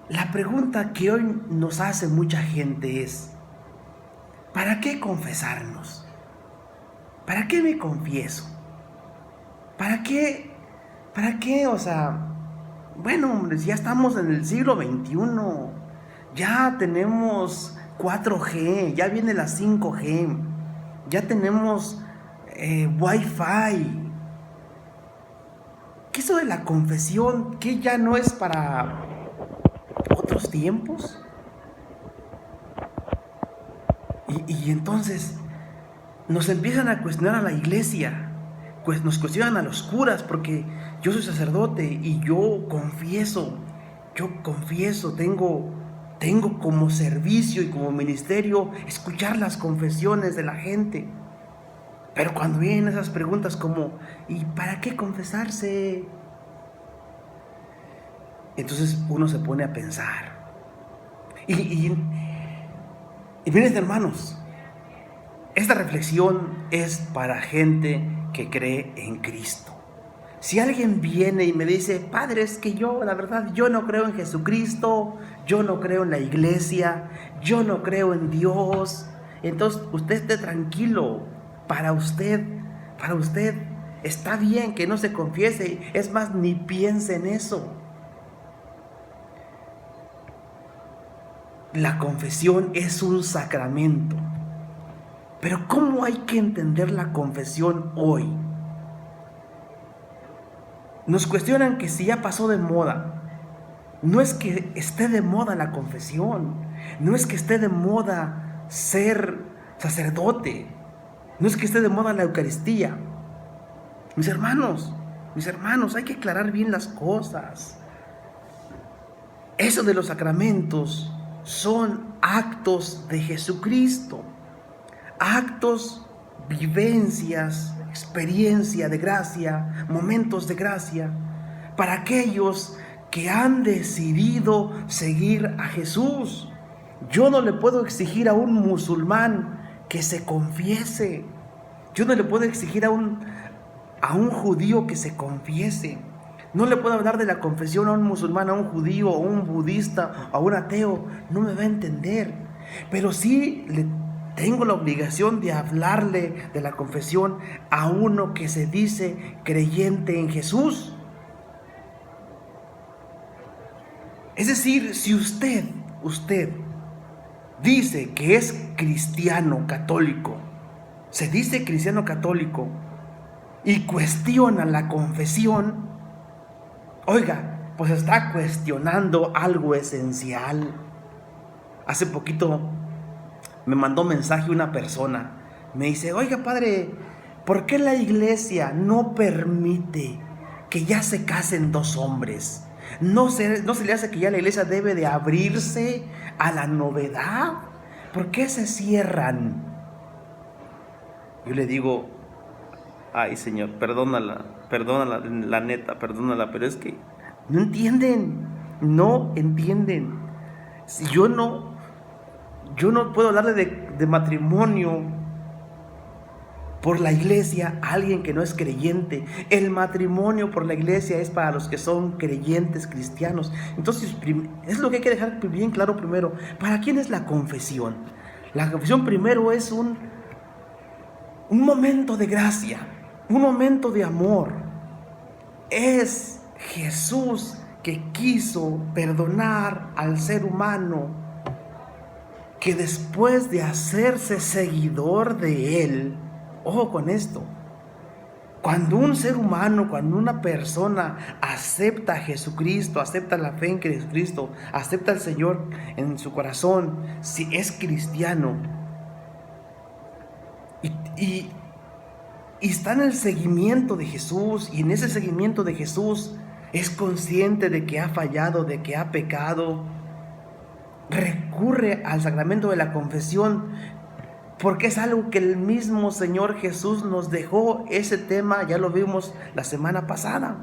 La pregunta que hoy nos hace mucha gente es, ¿para qué confesarnos? ¿Para qué me confieso? ¿Para qué? ¿Para qué? O sea, bueno, hombres, ya estamos en el siglo XXI. Ya tenemos 4G, ya viene la 5G, ya tenemos Wi-Fi. ¿Qué eso de la confesión? ¿Que ya no es para otros tiempos? Y entonces nos empiezan a cuestionar a la iglesia, pues nos cuestionan a los curas, porque yo soy sacerdote y yo confieso, tengo como servicio y como ministerio escuchar las confesiones de la gente. Pero cuando vienen esas preguntas como, ¿y para qué confesarse? Entonces uno se pone a pensar. Y miren, hermanos, esta reflexión es para gente que cree en Cristo. Si alguien viene y me dice, padre, es que yo, la verdad, yo no creo en Jesucristo, yo no creo en la iglesia, yo no creo en Dios, entonces usted esté tranquilo. Para usted está bien que no se confiese, es más, ni piense en eso. La confesión es un sacramento. Pero ¿cómo hay que entender la confesión hoy? Nos cuestionan que si ya pasó de moda. No es que esté de moda la confesión, no es que esté de moda ser sacerdote, no es que esté de moda la Eucaristía. Mis hermanos, hay que aclarar bien las cosas. Eso de los sacramentos son actos de Jesucristo, actos, vivencias, experiencia de gracia, momentos de gracia, para aquellos que han decidido seguir a Jesús. Yo no le puedo exigir a un musulmán que se confiese. Yo no le puedo exigir a un judío que se confiese. No le puedo hablar de la confesión a un musulmán, a un judío, a un budista, a un ateo. No me va a entender. Pero sí tengo la obligación de hablarle de la confesión a uno que se dice creyente en Jesús. Es decir, si usted dice que es cristiano católico, se dice cristiano católico y cuestiona la confesión, oiga, pues está cuestionando algo esencial. Hace poquito me mandó mensaje una persona, me dice, oiga padre, ¿por qué la iglesia no permite que ya se casen dos hombres? ¿No se le hace que ya la iglesia debe de abrirse a la novedad? ¿Por qué se cierran? Yo le digo, ay Señor, perdónala, la neta, perdónala, pero es que no entienden. Si yo no puedo hablarle de matrimonio por la iglesia a alguien que no es creyente. El matrimonio por la iglesia es para los que son creyentes cristianos. Entonces, es lo que hay que dejar bien claro primero. ¿Para quién es la confesión? La confesión primero es un momento de gracia, un momento de amor. Es Jesús que quiso perdonar al ser humano, que después de hacerse seguidor de Él, ojo con esto, cuando un ser humano, cuando una persona acepta a Jesucristo, acepta la fe en Jesucristo, acepta al Señor en su corazón, si es cristiano, y está en el seguimiento de Jesús, y en ese seguimiento de Jesús es consciente de que ha fallado, de que ha pecado, recurre al sacramento de la confesión, porque es algo que el mismo Señor Jesús nos dejó. Ese tema ya lo vimos la semana pasada.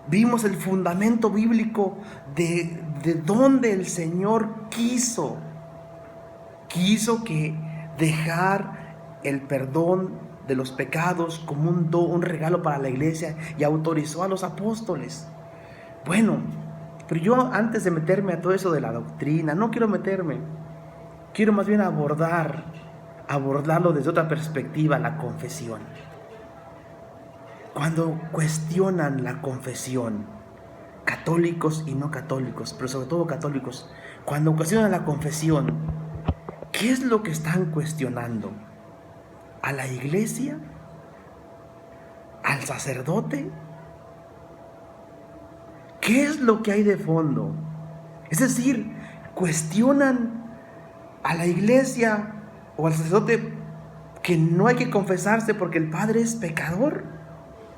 Vimos el fundamento bíblico de donde el Señor quiso que dejar el perdón de los pecados como un regalo para la iglesia, y autorizó a los apóstoles. Bueno, Pero yo, antes de meterme a todo eso de la doctrina, no quiero meterme. Quiero más bien abordarlo desde otra perspectiva, la confesión. Cuando cuestionan la confesión, católicos y no católicos, pero sobre todo católicos, cuando cuestionan la confesión, ¿qué es lo que están cuestionando? ¿A la iglesia? ¿Al sacerdote? ¿Qué es lo que hay de fondo? Es decir, cuestionan a la iglesia o al sacerdote que no hay que confesarse porque el padre es pecador.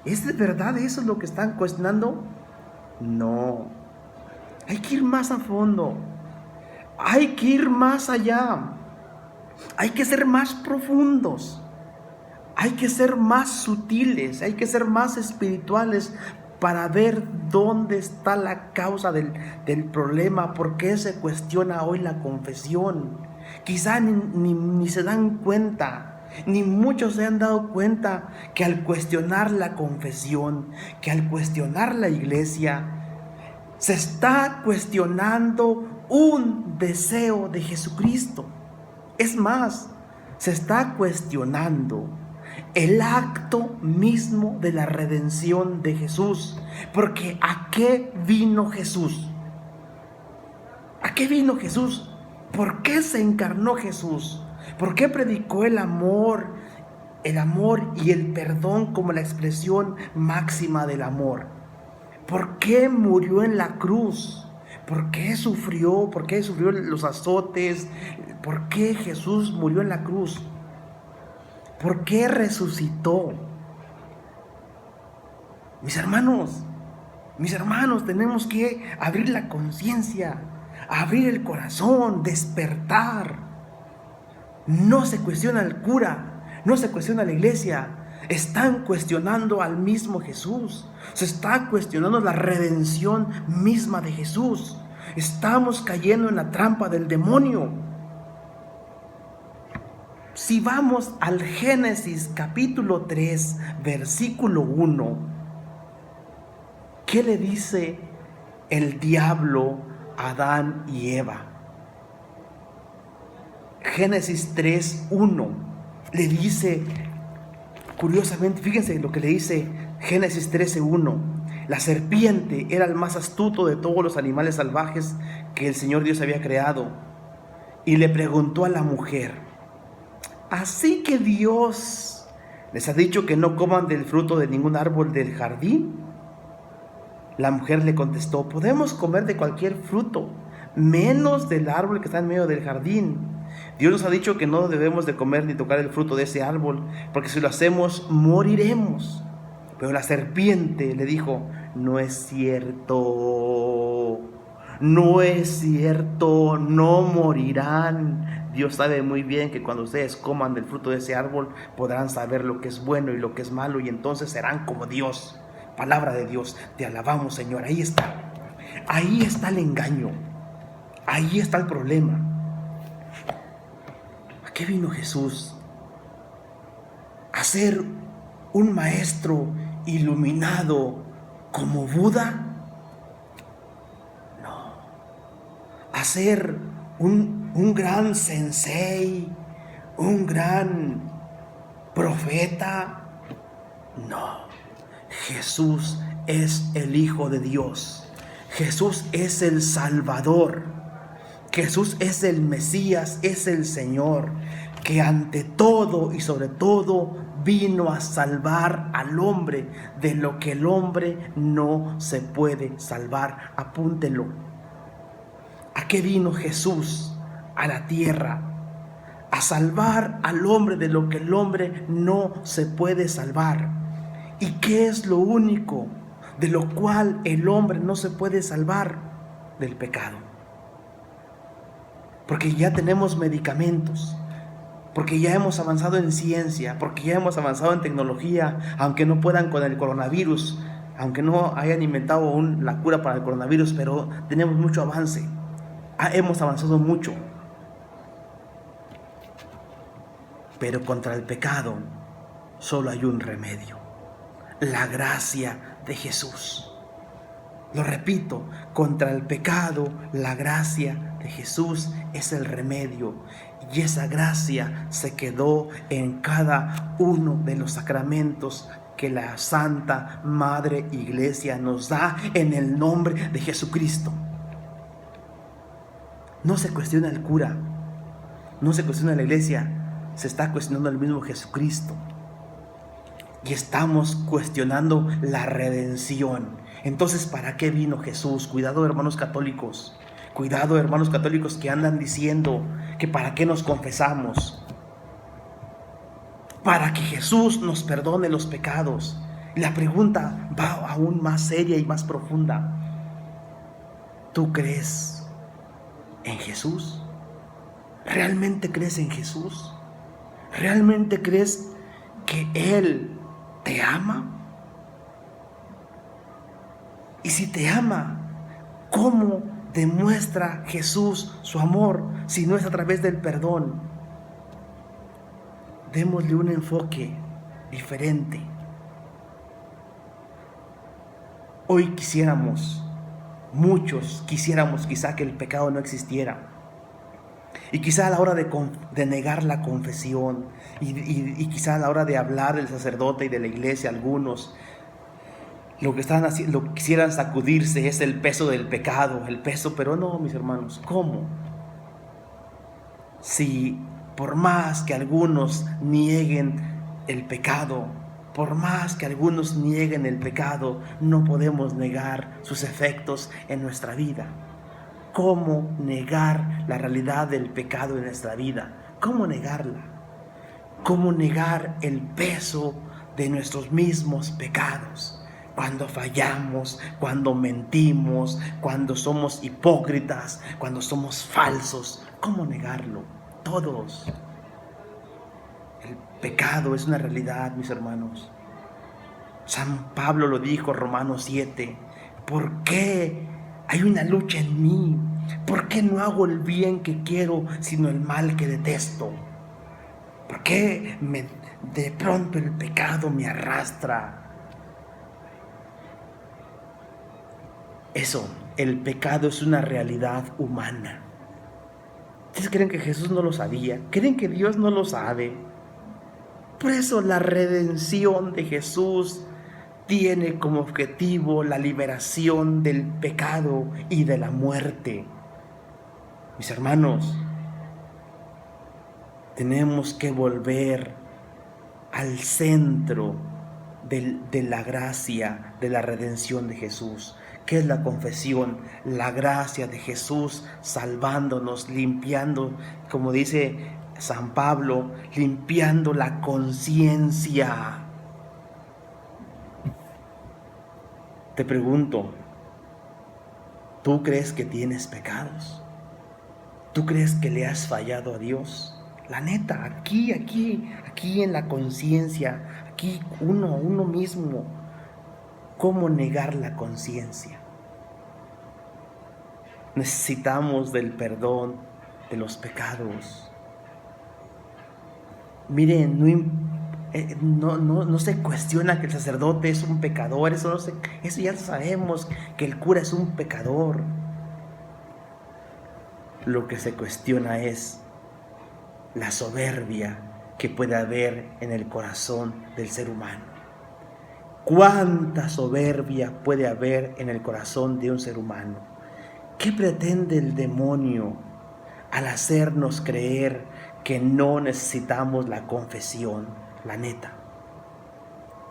¿Es de verdad eso lo que están cuestionando? No. Hay que ir más a fondo. Hay que ir más allá. Hay que ser más profundos. Hay que ser más sutiles. Hay que ser más espirituales para ver dónde está la causa del problema. ¿Por qué se cuestiona hoy la confesión? Quizá ni se dan cuenta, ni muchos se han dado cuenta que al cuestionar la confesión, que al cuestionar la iglesia, se está cuestionando un deseo de Jesucristo. Es más, se está cuestionando el acto mismo de la redención de Jesús. Porque ¿a qué vino Jesús? ¿A qué vino Jesús? ¿Por qué se encarnó Jesús? ¿Por qué predicó el amor y el perdón como la expresión máxima del amor? ¿Por qué murió en la cruz? ¿Por qué sufrió? ¿Por qué sufrió los azotes? ¿Por qué Jesús murió en la cruz? ¿Por qué resucitó? Mis hermanos, tenemos que abrir la conciencia, abrir el corazón, despertar. No se cuestiona al cura, no se cuestiona a la iglesia. Están cuestionando al mismo Jesús. Se está cuestionando la redención misma de Jesús. Estamos cayendo en la trampa del demonio. Si vamos al Génesis capítulo 3, versículo 1, ¿qué le dice el diablo a Adán y Eva? Génesis 3, 1 le dice, curiosamente, fíjense lo que le dice Génesis 13:1. La serpiente era el más astuto de todos los animales salvajes que el Señor Dios había creado. Y le preguntó a la mujer: ¿así que Dios les ha dicho que no coman del fruto de ningún árbol del jardín? La mujer le contestó: podemos comer de cualquier fruto, menos del árbol que está en medio del jardín. Dios nos ha dicho que no debemos de comer ni tocar el fruto de ese árbol, porque si lo hacemos, moriremos. Pero la serpiente le dijo: no es cierto, no es cierto, no morirán. Dios sabe muy bien que cuando ustedes coman del fruto de ese árbol, podrán saber lo que es bueno y lo que es malo, y entonces serán como Dios. Palabra de Dios, te alabamos, Señor. Ahí está el engaño, ahí está el problema. ¿A qué vino Jesús? ¿A ser un maestro iluminado como Buda? No. ¿A ser un gran sensei, un gran profeta? No. Jesús es el Hijo de Dios. Jesús es el Salvador. Jesús es el Mesías, es el Señor, que ante todo y sobre todo vino a salvar al hombre de lo que el hombre no se puede salvar. Apúntelo. ¿A qué vino Jesús a la tierra? A salvar al hombre de lo que el hombre no se puede salvar. ¿Y qué es lo único de lo cual el hombre no se puede salvar? Del pecado. Porque ya tenemos medicamentos, porque ya hemos avanzado en ciencia, porque ya hemos avanzado en tecnología, aunque no puedan con el coronavirus, aunque no hayan inventado aún la cura para el coronavirus, pero tenemos mucho avance. Hemos avanzado mucho. Pero contra el pecado solo hay un remedio: la gracia de Jesús. Lo repito, contra el pecado, la gracia de Jesús es el remedio. Y esa gracia se quedó en cada uno de los sacramentos que la Santa Madre Iglesia nos da en el nombre de Jesucristo. No se cuestiona el cura, no se cuestiona la iglesia, se está cuestionando el mismo Jesucristo. Y estamos cuestionando la redención. Entonces, ¿para qué vino Jesús? Cuidado, hermanos católicos. Cuidado, hermanos católicos que andan diciendo que para qué nos confesamos. Para que Jesús nos perdone los pecados. Y la pregunta va aún más seria y más profunda. ¿Tú crees en Jesús? ¿Realmente crees en Jesús? ¿Realmente crees que Él te ama? Y si te ama, ¿cómo demuestra Jesús su amor si no es a través del perdón? Démosle un enfoque diferente. Hoy muchos quisiéramos quizá que el pecado no existiera. Y quizá a la hora de negar la confesión y quizá a la hora de hablar del sacerdote y de la iglesia, algunos lo que están haciendo, lo que quisieran sacudirse es el peso del pecado, pero no, mis hermanos, ¿cómo? Si por más que algunos nieguen el pecado, no podemos negar sus efectos en nuestra vida. ¿Cómo negar la realidad del pecado en nuestra vida? ¿Cómo negarla? ¿Cómo negar el peso de nuestros mismos pecados? Cuando fallamos, cuando mentimos, cuando somos hipócritas, cuando somos falsos. ¿Cómo negarlo? Todos. El pecado es una realidad, mis hermanos. San Pablo lo dijo, Romanos 7. ¿Por qué hay una lucha en mí? ¿Por qué no hago el bien que quiero, sino el mal que detesto? ¿Por qué de pronto el pecado me arrastra? El pecado es una realidad humana. ¿Ustedes creen que Jesús no lo sabía? ¿Creen que Dios no lo sabe? Por eso la redención de Jesús tiene como objetivo la liberación del pecado y de la muerte. Mis hermanos, tenemos que volver al centro de la gracia, de la redención de Jesús. ¿Qué es la confesión? La gracia de Jesús salvándonos, limpiando, como dice San Pablo, limpiando la conciencia. Te pregunto, ¿tú crees que tienes pecados? ¿Tú crees que le has fallado a Dios? La neta, aquí en la conciencia, aquí uno mismo. ¿Cómo negar la conciencia? Necesitamos del perdón de los pecados. Miren, no se cuestiona que el sacerdote es un pecador, eso ya sabemos, que el cura es un pecador. Lo que se cuestiona es la soberbia que puede haber en el corazón del ser humano. ¿Cuánta soberbia puede haber en el corazón de un ser humano? ¿Qué pretende el demonio al hacernos creer que no necesitamos la confesión? La neta.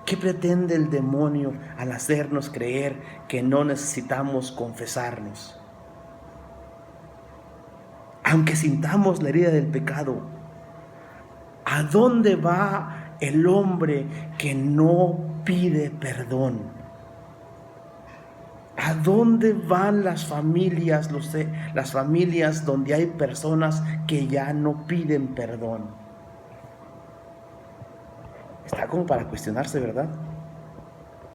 ¿Qué pretende el demonio al hacernos creer que no necesitamos confesarnos? Aunque sintamos la herida del pecado, ¿a dónde va el hombre que no pide perdón? ¿A dónde van las familias donde hay personas que ya no piden perdón? Está como para cuestionarse, ¿verdad?